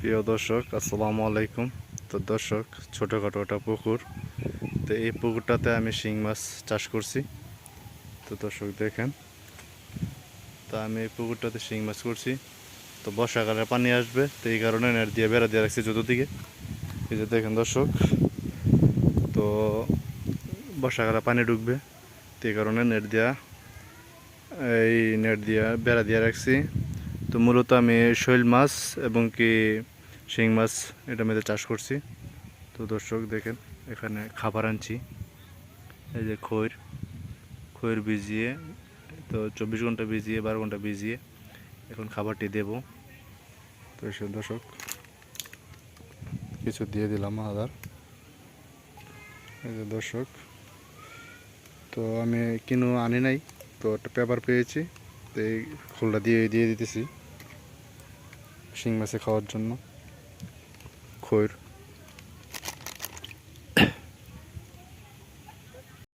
প্রিয় দর্শক, আসসালামু আলাইকুম। তো দর্শক, ছোটোখাটো একটা পুকুর, তো এই পুকুরটাতে আমি শিং মাছ চাষ করছি। তো দর্শক দেখেন, তো আমি এই পুকুরটাতে শিং মাছ করছি। তো বর্ষাকালে পানি আসবে, তো এই কারণে নেট দিয়ে বেড়া দিয়ে রাখছি চতুর্দিকে। এই যে দেখেন দর্শক, তো বর্ষাকালে পানি ঢুকবে, তো এই কারণে নেট দিয়া বেড়া দিয়ে রাখছি। তো মূলত আমি শৈল মাছ এবং কি শিং মাছ এটা মেয়েদের চাষ করছি। তো দর্শক দেখেন, এখানে খাবার আনছি, এই যে খৈর ভিজিয়ে, তো 24 ঘন্টা ভিজিয়ে 12 ঘন্টা ভিজিয়ে এখন খাবারটি দেব। তো সে দর্শক কিছু দিয়ে দিলাম আদার। এই যে দর্শক, তো আমি কিনো আনি নাই, তো একটা পেপার পেয়েছি, তো এই খোলটা দিয়ে দিয়ে দিতেছি শিং মাছে খাওয়ার জন্য খৈর।